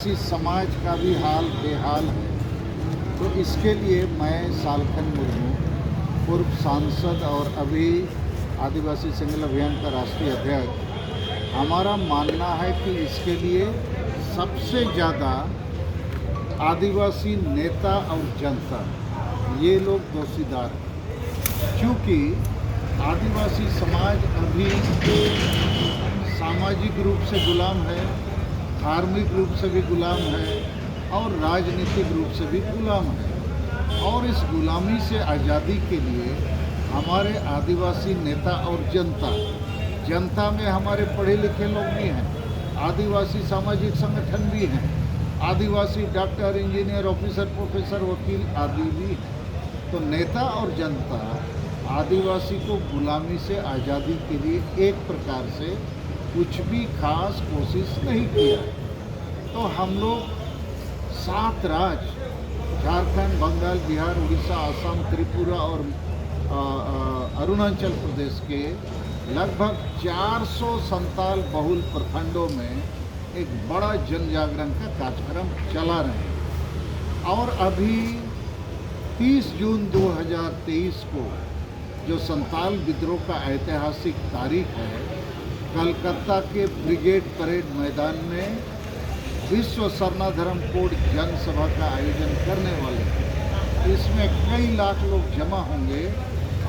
किसी समाज का भी हाल बेहाल है। तो इसके लिए मैं सालखन मुर्मू, पूर्व सांसद और अभी आदिवासी सिंगल अभियान का राष्ट्रीय अध्यक्ष, हमारा मानना है कि इसके लिए सबसे ज़्यादा आदिवासी नेता और जनता ये लोग दोषीदार हैं, क्योंकि आदिवासी समाज अभी सामाजिक रूप से गुलाम है, धार्मिक रूप से भी गुलाम है और राजनीतिक रूप से भी गुलाम है। और इस गुलामी से आज़ादी के लिए हमारे आदिवासी नेता और जनता में हमारे पढ़े लिखे लोग भी हैं, आदिवासी सामाजिक संगठन भी हैं, आदिवासी डॉक्टर, इंजीनियर, ऑफिसर, प्रोफेसर, वकील आदि भी हैं। तो नेता और जनता आदिवासी को गुलामी से आज़ादी के लिए एक प्रकार से कुछ भी खास कोशिश नहीं किया है। तो हम लोग 7 राज्य झारखंड, बंगाल, बिहार, उड़ीसा, असम, त्रिपुरा और अरुणाचल प्रदेश के लगभग 400 संताल बहुल प्रखंडों में एक बड़ा जन जागरण का कार्यक्रम चला रहे हैं। और अभी 30 जून 2023 को जो संताल विद्रोह का ऐतिहासिक तारीख है, कलकत्ता के ब्रिगेड परेड मैदान में विश्व सरना धर्म कोड जनसभा का आयोजन करने वाले हैं। इसमें कई लाख लोग जमा होंगे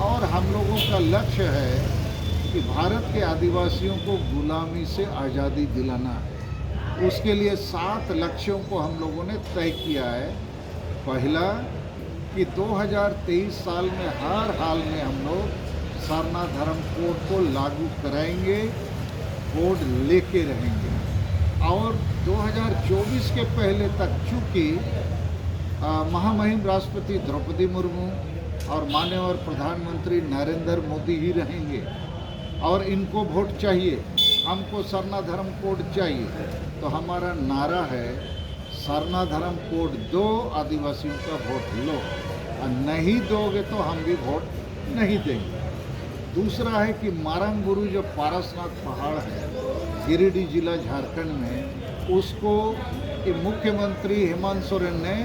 और हम लोगों का लक्ष्य है कि भारत के आदिवासियों को गुलामी से आज़ादी दिलाना है। उसके लिए 7 लक्ष्यों को हम लोगों ने तय किया है। पहला कि 2023 साल में हर हाल में हम लोग सरना धर्म कोड को लागू कराएंगे, कोड लेके रहेंगे। और 2024 के पहले तक, चूँकि महामहिम राष्ट्रपति द्रौपदी मुर्मू और माननीय प्रधानमंत्री नरेंद्र मोदी ही रहेंगे और इनको वोट चाहिए, हमको सरना धर्म कोड चाहिए, तो हमारा नारा है सरना धर्म कोड दो, आदिवासियों का वोट लो, और नहीं दोगे तो हम भी वोट नहीं देंगे। दूसरा है कि मारंगबुरु जो पारसनाथ पहाड़ है गिरिडीह जिला झारखंड में, उसको मुख्यमंत्री हेमंत सोरेन ने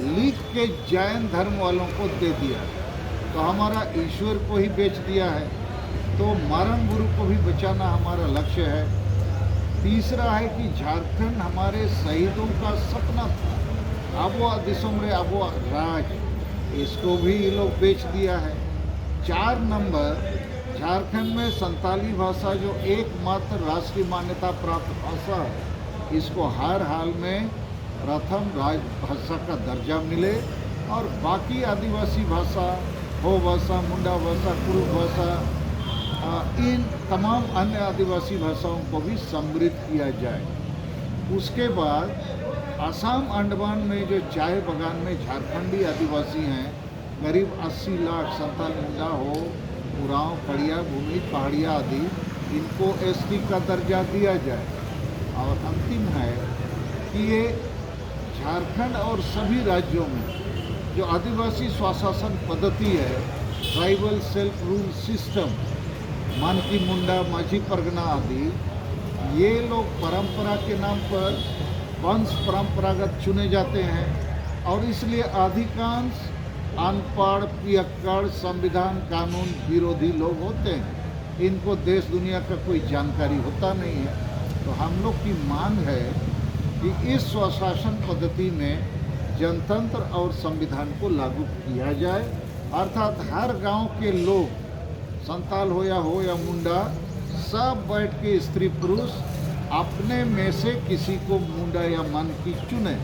लिख के जैन धर्म वालों को दे दिया, तो हमारा ईश्वर को ही बेच दिया है। तो मारंगबुरु को भी बचाना हमारा लक्ष्य है। तीसरा है कि झारखंड हमारे शहीदों का सपना था, आबोआ दिसोम रे आबोआ राज, इसको भी ये लोग बेच दिया है। 4 नंबर, झारखंड में संताली भाषा जो एकमात्र राष्ट्रीय मान्यता प्राप्त भाषा है, इसको हर हाल में प्रथम राजभाषा का दर्जा मिले और बाकी आदिवासी भाषा, हो भाषा, मुंडा भाषा, कुरुख भाषा, इन तमाम अन्य आदिवासी भाषाओं को भी समृद्ध किया जाए। उसके बाद असम अंडमान में जो चाय बागान में झारखंडी आदिवासी हैं, करीब 80 लाख, संताल, मुंडा हो, उरांव, खड़िया, भूमि, पहाड़िया आदि, इनको एसटी का दर्जा दिया जाए। और अंतिम है कि ये झारखंड और सभी राज्यों में जो आदिवासी स्वशासन पद्धति है, ट्राइबल सेल्फ रूल सिस्टम, मानकी, मुंडा, माझी परगना आदि, ये लोग परंपरा के नाम पर वंश परंपरागत चुने जाते हैं और इसलिए अधिकांश अनपढ़, पियक्कड़, संविधान कानून विरोधी लोग होते हैं। इनको देश दुनिया का कोई जानकारी होता नहीं है। तो हम लोग की मांग है कि इस स्वशासन पद्धति में जनतंत्र और संविधान को लागू किया जाए, अर्थात हर गांव के लोग, संताल हो या मुंडा, सब बैठ के स्त्री पुरुष अपने में से किसी को मुंडा या मानकी चुने,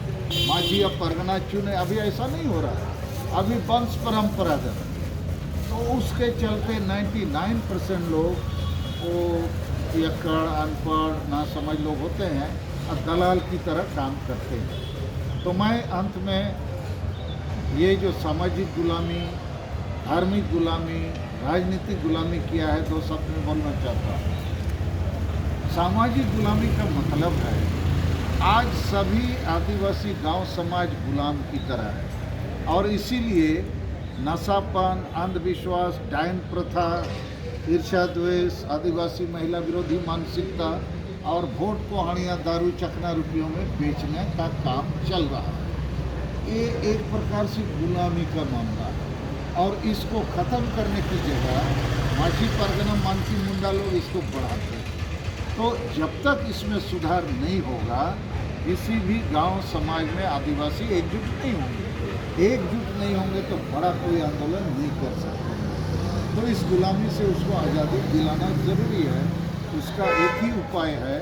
माझी या परगना चुने। अभी ऐसा नहीं हो रहा है, अभी वंश परंपरागत। तो उसके चलते 99% लोग वो पियक्कड़, अनपढ़, नासमझ लोग होते हैं और दलाल की तरह काम करते हैं। तो मैं अंत में ये जो सामाजिक गुलामी, धार्मिक गुलामी, राजनीतिक गुलामी किया है, 2 शब्द में बोलना चाहता हूँ। सामाजिक गुलामी का मतलब है आज सभी आदिवासी गांव समाज गुलाम की तरह है और इसीलिए नशापान, अंधविश्वास, डायन प्रथा, ईर्ष्या, द्वेष, आदिवासी महिला विरोधी मानसिकता और वोट को हणिया दारू चकना रुपयों में बेचने का काम चल रहा है। ये एक प्रकार से गुलामी का मामला है और इसको ख़त्म करने की जगह माझी परगना मानकी मुंडा लोग इसको बढ़ाते हैं। तो जब तक इसमें सुधार नहीं होगा, किसी भी गांव समाज में आदिवासी एकजुट नहीं होंगे तो बड़ा कोई आंदोलन नहीं कर सकते। तो इस गुलामी से उसको आज़ादी दिलाना ज़रूरी है। उसका एक ही उपाय है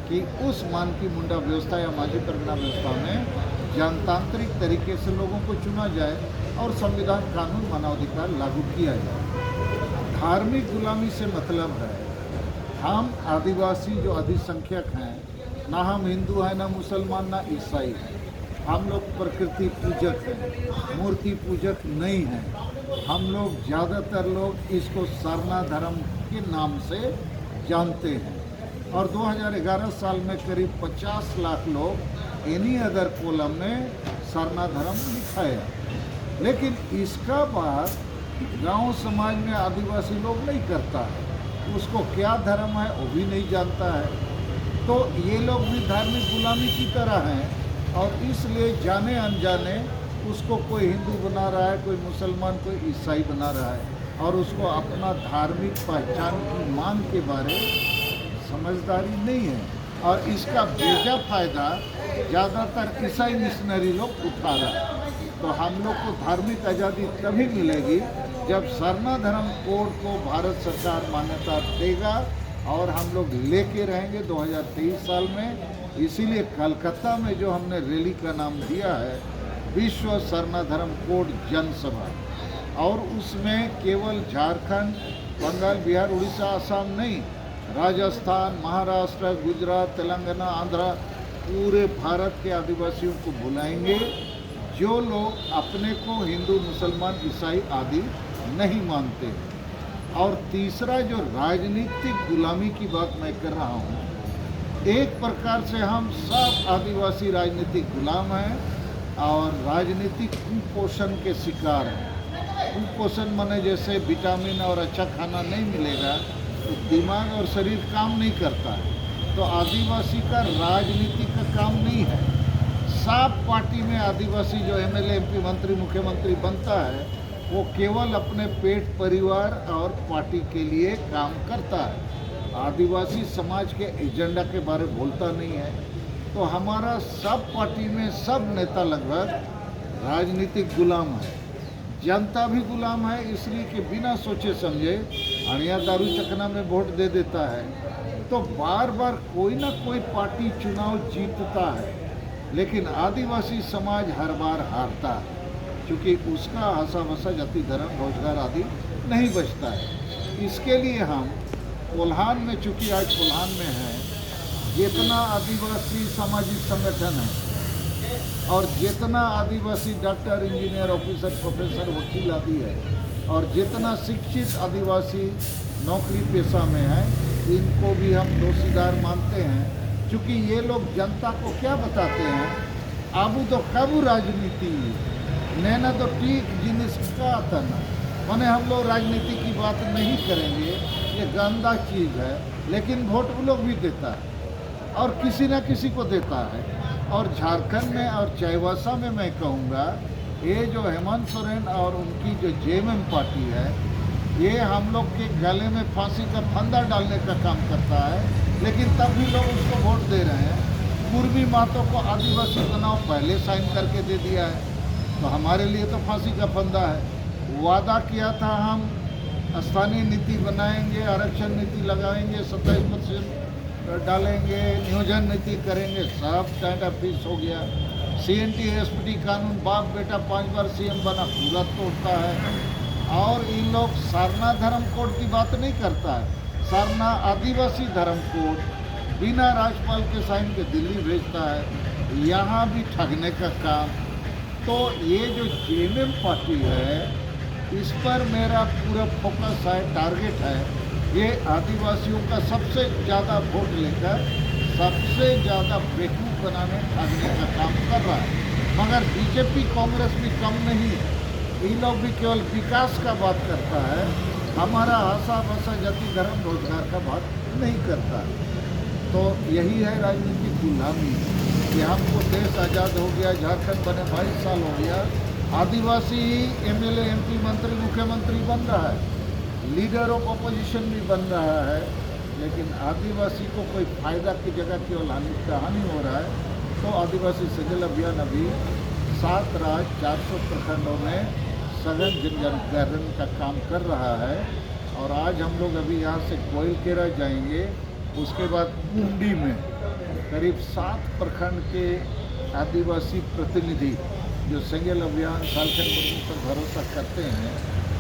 कि उस मानकी मुंडा व्यवस्था या माझी परगना व्यवस्था में जनतांत्रिक तरीके से लोगों को चुना जाए और संविधान, कानून, मानवाधिकार लागू किया जाए। धार्मिक गुलामी से मतलब है हम आदिवासी जो अधिसंख्यक हैं, ना हम हिंदू हैं, ना मुसलमान, ना ईसाई हैं। हम लोग प्रकृति पूजक हैं, मूर्ति पूजक नहीं हैं। हम लोग ज़्यादातर लोग इसको सरना धर्म के नाम से जानते हैं और 2011 साल में करीब 50 लाख लोग एनी अदर कॉलम में सरना धर्म लिखा है। लेकिन इसका बात गांव समाज में आदिवासी लोग नहीं करता है, उसको क्या धर्म है वो भी नहीं जानता है। तो ये लोग भी धार्मिक गुलामी की तरह हैं और इसलिए जाने अनजाने उसको कोई हिंदू बना रहा है, कोई मुसलमान, कोई ईसाई बना रहा है और उसको अपना धार्मिक पहचान की मांग के बारे समझदारी नहीं है और इसका बेजा फायदा ज़्यादातर ईसाई मिशनरी लोग उठा रहे हैं। तो हम लोग को धार्मिक आज़ादी तभी मिलेगी जब सरना धर्म कोड को भारत सरकार मान्यता देगा और हम लोग लेके रहेंगे 2023 साल में। इसीलिए कलकत्ता में जो हमने रैली का नाम दिया है विश्व सरना धर्म कोड जनसभा, और उसमें केवल झारखंड, बंगाल, बिहार, उड़ीसा, असम नहीं, राजस्थान, महाराष्ट्र, गुजरात, तेलंगाना, आंध्र, पूरे भारत के आदिवासियों को बुलाएंगे जो लोग अपने को हिंदू, मुसलमान, ईसाई आदि नहीं मानते। और तीसरा जो राजनीतिक गुलामी की बात मैं कर रहा हूँ, एक प्रकार से हम सब आदिवासी राजनीतिक गुलाम हैं और राजनीतिक कुपोषण के शिकार हैं। कुपोषण माने जैसे विटामिन और अच्छा खाना नहीं मिलेगा तो दिमाग और शरीर काम नहीं करता है। तो आदिवासी का राजनीति का काम नहीं है। सब पार्टी में आदिवासी जो एमएलए, एमपी, मंत्री, मुख्यमंत्री बनता है वो केवल अपने पेट, परिवार और पार्टी के लिए काम करता है, आदिवासी समाज के एजेंडा के बारे में बोलता नहीं है। तो हमारा सब पार्टी में सब नेता लगभग राजनीतिक गुलाम है। जनता भी गुलाम है, इसलिए कि बिना सोचे समझे हणिया दारू चकना में वोट दे देता है। तो बार बार कोई ना कोई पार्टी चुनाव जीतता है, लेकिन आदिवासी समाज हर बार हारता है क्योंकि उसका हंसा बसा जाति धर्म रोजगार आदि नहीं बचता है। इसके लिए हम कोल्हान में, चूँकि आज कोल्हान में है, जितना आदिवासी सामाजिक संगठन है और जितना आदिवासी डॉक्टर, इंजीनियर, ऑफिसर, प्रोफेसर, वकील आदि है और जितना शिक्षित आदिवासी नौकरी पेशा में है, इनको भी हम दोषीदार मानते हैं। क्योंकि ये लोग जनता को क्या बताते हैं, आबू तो काबू राजनीति नैना तो ठीक जिनिस का तना, माने हम लोग राजनीति की बात नहीं करेंगे, ये गंदा चीज़ है। लेकिन वोट वो लोग भी देता है और किसी न किसी को देता है। और झारखंड में और चाईबासा में मैं कहूँगा, ये जो हेमंत सोरेन और उनकी जो जेएमएम पार्टी है, ये हम लोग के गले में फांसी का फंदा डालने का काम करता है, लेकिन तब भी लोग उसको वोट दे रहे हैं। पूर्वी महतो को आदिवासी बनाओ पहले साइन करके दे दिया है, तो हमारे लिए तो फांसी का फंदा है। वादा किया था हम स्थानीय नीति बनाएंगे, आरक्षण नीति लगाएंगे, 27% डालेंगे, नियोजन नीति करेंगे, सब टाटा फिक्स हो गया। सीएनटी एसपीटी कानून, बाप बेटा 5 बार सीएम बना, पूरा तोड़ता है। और इन लोग सरना धर्म कोड की बात नहीं करता है, सरना आदिवासी धर्म कोड बिना राज्यपाल के साइन के दिल्ली भेजता है, यहाँ भी ठगने का काम। तो ये जो जेएमएम पार्टी है, इस पर मेरा पूरा फोकस है, टारगेट है, ये आदिवासियों का सबसे ज़्यादा वोट लेकर सबसे ज़्यादा बेवकूफ़ बनाने, ठगने का काम कर रहा है। मगर बीजेपी, कांग्रेस भी कम नहीं है, इन लोग भी केवल विकास का बात करता है, हमारा आशा भाषा, जाति धर्म रोजगार का बात नहीं करता है। तो यही है राजनीतिक गुलामी कि हमको देश आज़ाद हो गया, झारखंड बने 22 साल हो गया, आदिवासी एमएलए, एमपी, मंत्री, मुख्यमंत्री बन रहा है, लीडर ऑफ अपोजिशन भी बन रहा है, लेकिन आदिवासी को कोई फायदा की जगह केवल हानि हो रहा है। तो आदिवासी सजल अभियान अभी 7 राज्य 400 प्रखंडों में सघन जन जागरण का काम कर रहा है। और आज हम लोग अभी यहाँ से कोइलकेरा जाएंगे, उसके बाद कुंडी में करीब 7 प्रखंड के आदिवासी प्रतिनिधि जो संजल अभियान झारखंड मुर्मू पर भरोसा करते हैं,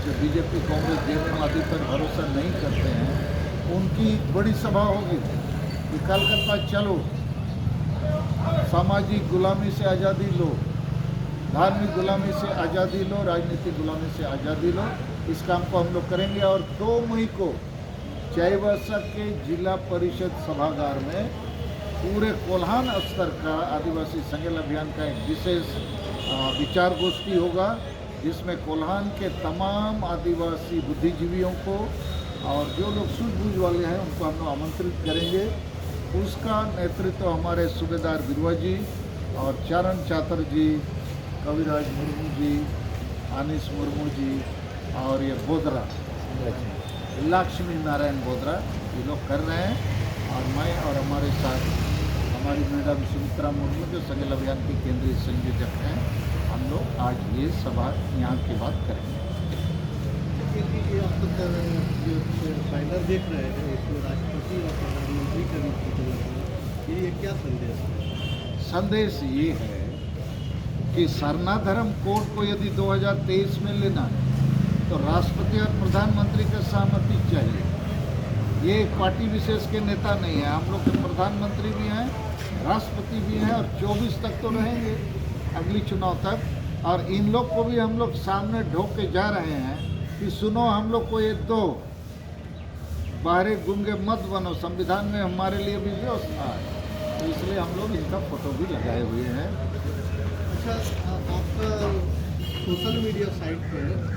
जो बीजेपी कांग्रेस जेएमएम आदि पर भरोसा नहीं करते हैं, उनकी बड़ी सभा होगी कि कलकत्ता चलो, सामाजिक गुलामी से आज़ादी लो, धार्मिक गुलामी से आज़ादी लो, राजनीतिक गुलामी से आज़ादी लो। इस काम को हम लोग करेंगे। और 2 मई को चाईबासा के जिला परिषद सभागार में पूरे कोल्हान स्तर का आदिवासी संगठन अभियान का एक विशेष विचार गोष्ठी होगा, जिसमें कोल्हान के तमाम आदिवासी बुद्धिजीवियों को और जो लोग सूझबूझ वाले हैं उनको हम लोग आमंत्रित करेंगे। उसका नेतृत्व हमारे सूबेदार बिरुआ जी और चरण चातुर्जी, कविराज मुर्मू जी, अनिस मुर्मू जी और ये बोदरा, लक्ष्मी नारायण बोदरा, ये लोग कर रहे हैं। और मैं और हमारे साथ हमारी मैडम सुमित्रा मुर्मू जो संगठन अभियान की केंद्रीय संयोजक हैं, हम लोग आज ये सभा यहाँ की बात करेंगे। आप जो बैनर देख रहे हैं, इसमें राष्ट्रपति और प्रधानमंत्री का भी फोटो लगा है, ये क्या संदेश है? संदेश ये है कि सरनाधर्म कोड को यदि 2023 में लेना है तो राष्ट्रपति और प्रधानमंत्री का सहमति चाहिए। ये एक पार्टी विशेष के नेता नहीं है, हम लोग के प्रधानमंत्री भी हैं, राष्ट्रपति भी हैं और 24 तक तो रहेंगे, अगली चुनाव तक। और इन लोग को भी हम लोग सामने ढोक के जा रहे हैं कि सुनो, हम लोग को ये दो, बाहरे गूंगे मत बनो, संविधान में हमारे लिए भी व्यवस्था है। तो इसलिए हम लोग इनका फोटो भी लगाए हुए हैं। अच्छा, आपका सोशल मीडिया साइट पर